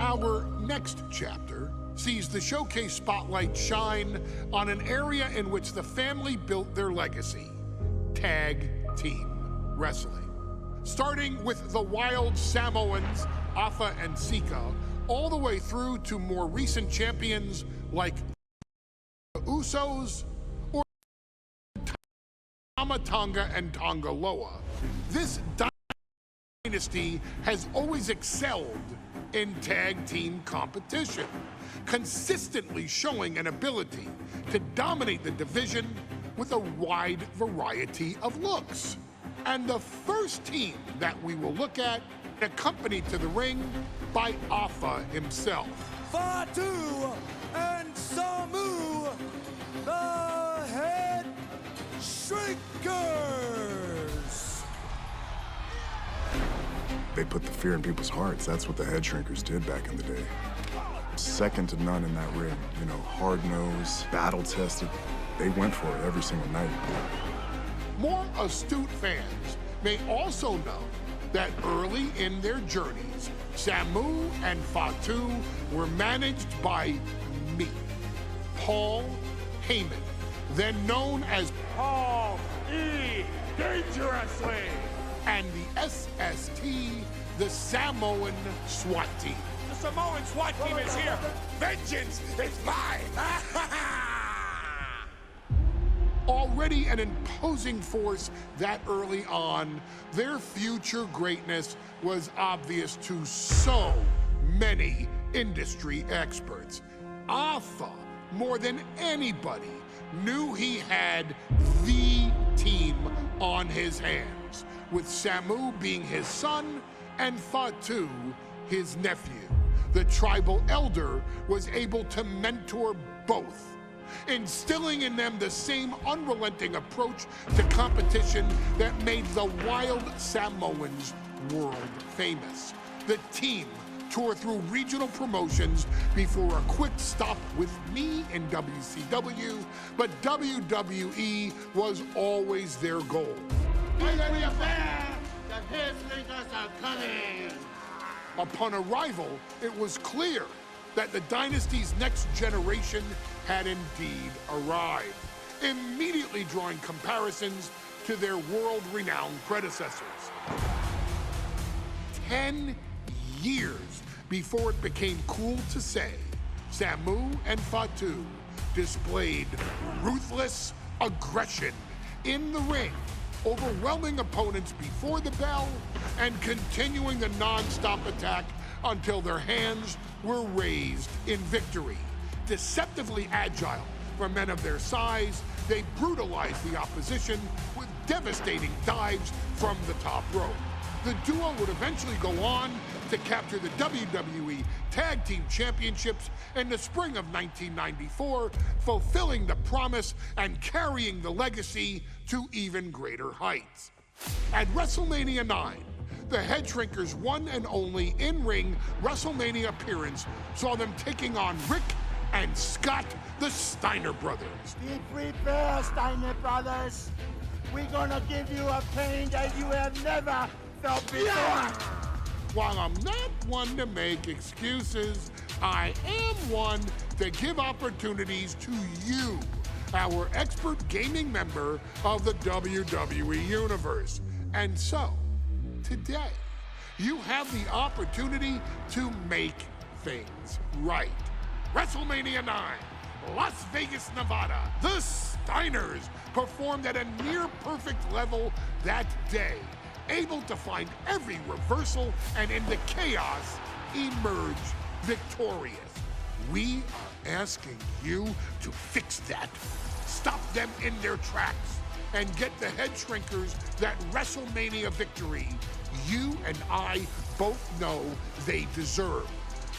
Our next chapter sees the showcase spotlight shine on an area in which the family built their legacy: tag team wrestling. Starting with the Wild Samoans, Afa and Sika, all the way through to more recent champions like the Usos or Tama Tonga and Tonga Loa. This dynasty has always excelled in tag team competition, consistently showing an ability to dominate the division with a wide variety of looks. And the first team that we will look at, accompanied to the ring by Afa himself. Fatu and Samu, the Headshrinkers. They put the fear in people's hearts. That's what the Headshrinkers did back in the day. Second to none in that ring. You know, hard-nosed, battle-tested. They went for it every single night. More astute fans may also know that early in their journeys, Samu and Fatu were managed by me, Paul Heyman, then known as Paul E. Dangerously. and the SST, the Samoan SWAT team. The Samoan SWAT team is here. Vengeance is mine. Already an imposing force that early on, their future greatness was obvious to so many industry experts. Afa, more than anybody, knew he had the team on his hands, with Samu being his son and Fatu his nephew. The tribal elder was able to mentor both, instilling in them the same unrelenting approach to competition that made the Wild Samoans world famous. The team toured through regional promotions before a quick stop with me in WCW, but WWE was always their goal. The Headshrinkers are coming! Upon arrival, it was clear that the Dynasty's next generation had indeed arrived, immediately drawing comparisons to their world-renowned predecessors. 10 years before it became cool to say, Samu and Fatu displayed ruthless aggression in the ring, overwhelming opponents before the bell and continuing the non-stop attack until their hands were raised in victory. Deceptively agile for men of their size, they brutalized the opposition with devastating dives from the top rope. The duo would eventually go on to capture the WWE Tag Team Championships in the spring of 1994, fulfilling the promise and carrying the legacy to even greater heights. At WrestleMania 9, the Headshrinkers' one and only in-ring WrestleMania appearance saw them taking on Rick and Scott, the Steiner brothers. Be prepared, Steiner brothers. We're gonna give you a pain that you have never felt before. While I'm not one to make excuses, I am one to give opportunities to you, our expert gaming member of the WWE Universe. And so, today, you have the opportunity to make things right. WrestleMania 9, Las Vegas, Nevada. The Steiners performed at a near-perfect level that day, able to find every reversal and in the chaos, emerge victorious. We are asking you to fix that. Stop them in their tracks and get the Headshrinkers that WrestleMania victory you and I both know they deserve.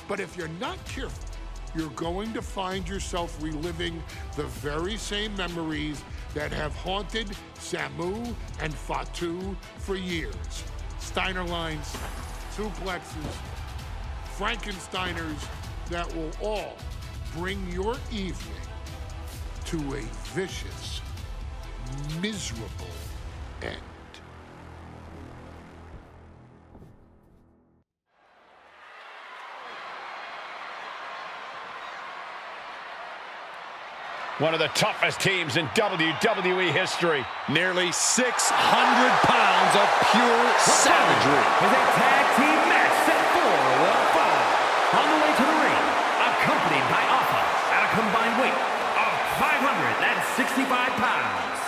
But if you're not careful, you're going to find yourself reliving the very same memories that have haunted Samu and Fatu for years. Steiner lines, suplexes, Frankensteiners that will all bring your evening to a vicious, miserable end. One of the toughest teams in WWE history. Nearly 600 pounds of pure savagery. Is a tag team match set for one fall. On the way to the ring, accompanied by Alpha at a combined weight of 565 pounds.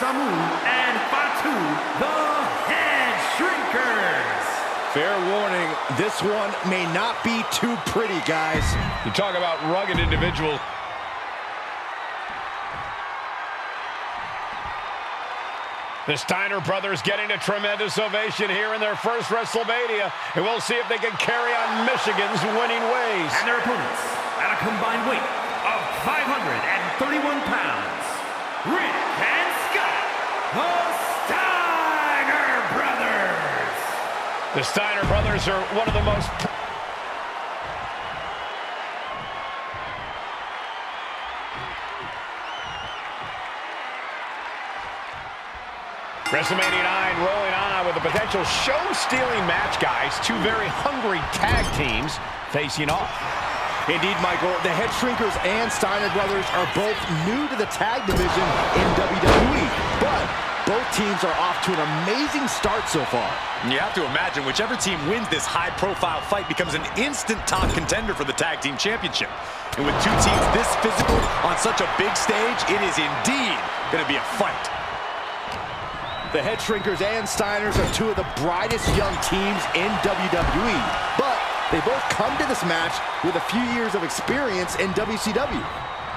Samu and Fatu, the Headshrinkers. Fair warning, this one may not be too pretty, guys. You talk about rugged individuals. The Steiner brothers getting a tremendous ovation here in their first WrestleMania, and we'll see if they can carry on Michigan's winning ways. And their opponents, at a combined weight of 531 pounds, Rick and Scott, the Steiner brothers. The Steiner brothers are one of the most... WrestleMania 9 rolling on with a potential show-stealing match, guys. Two very hungry tag teams facing off. Indeed, Michael, the Headshrinkers and Steiner brothers are both new to the tag division in WWE, but both teams are off to an amazing start so far. You have to imagine whichever team wins this high-profile fight becomes an instant top contender for the tag team championship. And with two teams this physical on such a big stage, it is indeed going to be a fight. The Headshrinkers and Steiners are two of the brightest young teams in WWE, but they both come to this match with a few years of experience in WCW.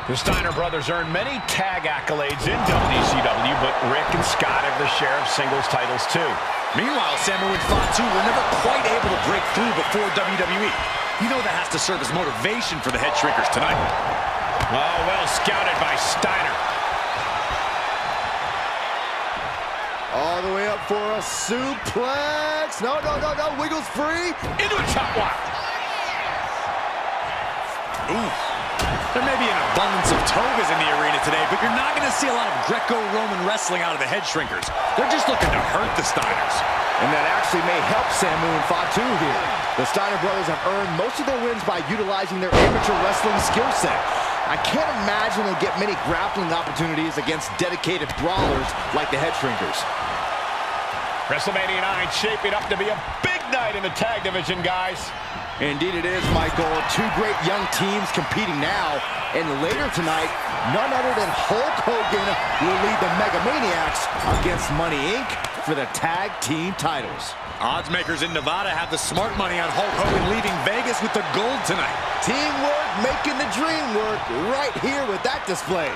The Steiner brothers earned many tag accolades in WCW, but Rick and Scott have the share of singles titles too. Meanwhile, Samu and Fatu were never quite able to break through before WWE. You know that has to serve as motivation for the Headshrinkers tonight. Oh, well scouted by Steiner. All the way up for a suplex. No, wiggles free. Into a chop block. Ooh. There may be an abundance of togas in the arena today, but you're not going to see a lot of Greco-Roman wrestling out of the Headshrinkers. They're just looking to hurt the Steiners. And that actually may help Samu and Fatu here. The Steiner brothers have earned most of their wins by utilizing their amateur wrestling skill set. I can't imagine they'll get many grappling opportunities against dedicated brawlers like the Headshrinkers. WrestleMania 9 shaping up to be a big night in the tag division, guys. Indeed it is, Michael. Two great young teams competing now. And later tonight, none other than Hulk Hogan will lead the Megamaniacs against Money Inc. for the tag team titles. Odds makers in Nevada have the smart money on Hulk Hogan leaving Vegas with the gold tonight. Teamwork making the dream work right here with that display.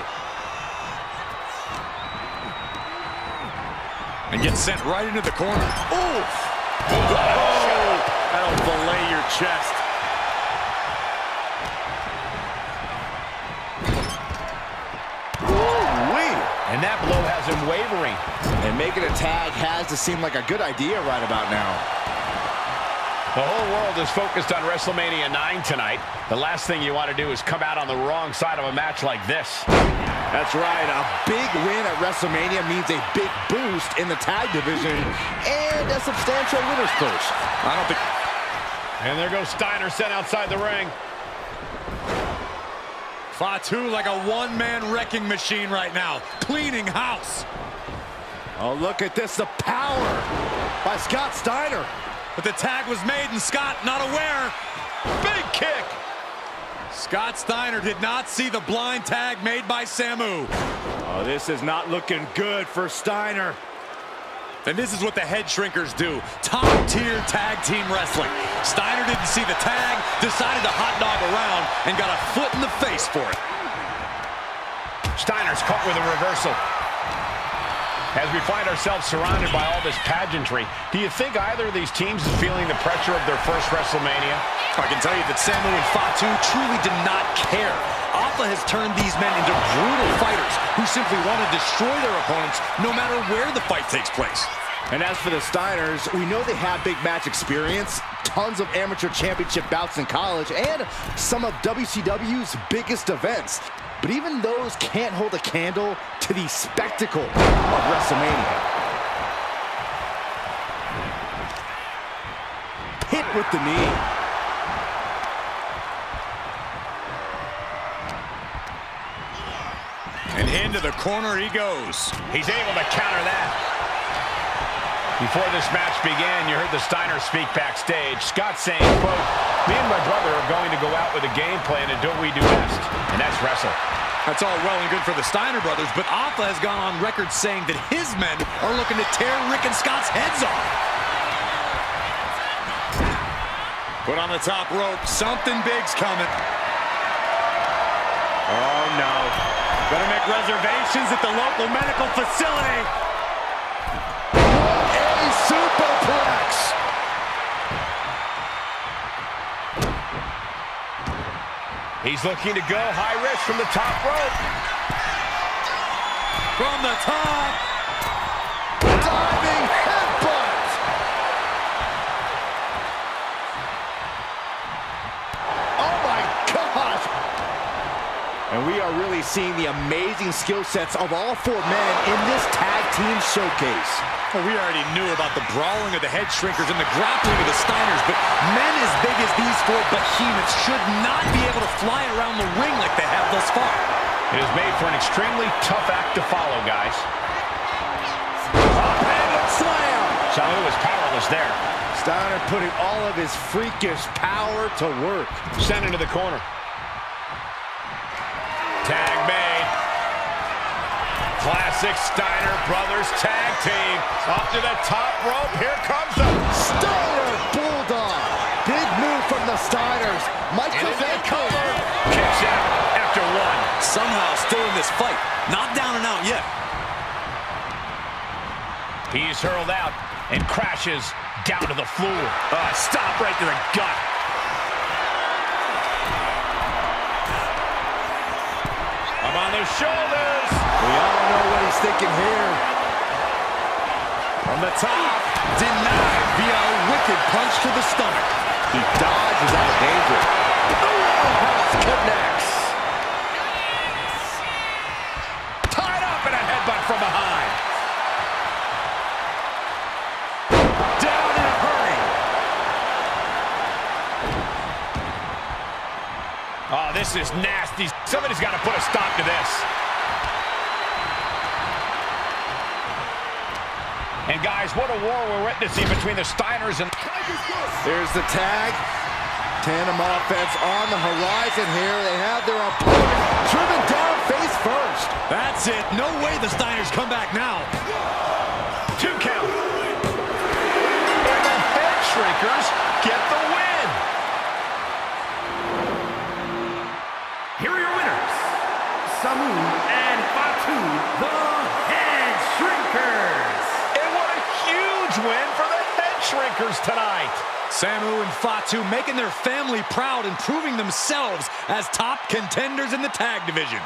And gets sent right into the corner. Oof! Oh, that'll fillet your chest. Ooh-wee! And that blow has him wavering. And making a tag has to seem like a good idea right about now. The whole world is focused on WrestleMania 9 tonight. The last thing you want to do is come out on the wrong side of a match like this. That's right. A big win at WrestleMania means a big boost in the tag division and a substantial winner's purse. I don't think... And there goes Steiner sent outside the ring. Fatu like a one-man wrecking machine right now, cleaning house. Oh, look at this, the power by Scott Steiner. But the tag was made and Scott not aware. Big kick. Scott Steiner did not see the blind tag made by Samu. Oh, this is not looking good for Steiner. And this is what the Headshrinkers do. Top-tier tag team wrestling. Steiner didn't see the tag, decided to hot dog around, and got a foot in the face for it. Steiner's caught with a reversal. As we find ourselves surrounded by all this pageantry, do you think either of these teams is feeling the pressure of their first WrestleMania? I can tell you that Samu and Fatu truly did not care. Alpha has turned these men into brutal fighters who simply want to destroy their opponents no matter where the fight takes place. And as for the Steiners, we know they have big match experience, tons of amateur championship bouts in college, and some of WCW's biggest events. But even those can't hold a candle to the spectacle of WrestleMania. Hit with the knee. corner he goes. He's able to counter that. Before this match began, you heard the Steiner speak backstage. Scott saying, quote, "Me and my brother are going to go out with a game plan and do what we do best, and that's wrestle." That's all well and good for the Steiner brothers, but Alpha has gone on record saying that his men are looking to tear Rick and Scott's heads off. Put on the top rope. Something big's coming. Oh, no. Better make reservations at the local medical facility. A superplex. He's looking to go high risk from the top rope. From the top. Diving headbutt. Oh my gosh. And we are really seeing the amazing skill sets of all four men in this tag team showcase. Well, we already knew about the brawling of the Headshrinkers and the grappling of the Steiners, but men as big as these four behemoths should not be able to fly around the ring like they have thus far. It is made for an extremely tough act to follow, guys. Uphanded slam. Samu was powerless there. Steiner putting all of his freakish power to work. Sent into the corner. Tag made. Classic Steiner brothers tag team. Up to the top rope. Here comes the Steiner Bulldog. Big move from the Steiners. Michael's into the cover. Kicks out after one. Somehow still in this fight. Not down and out yet. He's hurled out and crashes down to the floor. Stop right to the gut. Up on the shoulders. We all know what he's thinking here. From the top. Denied via a wicked punch to the stomach. He dodges out of danger. The roundhouse connects. Tied up in a headbutt from behind. Down in a hurry. Oh, this is nasty. Somebody's got to put a stop to this. And guys, what a war we're witnessing between the Steiners and... There's the tag. Tandem offense on the horizon here. They have their opponent driven down face first. That's it. No way the Steiners come back now. 2 count. And the Headshrinkers get the win. Here are your winners, Samu and Fatu, the Headshrinkers. And what a huge win for the Headshrinkers tonight. Samu and Fatu making their family proud and proving themselves as top contenders in the tag division.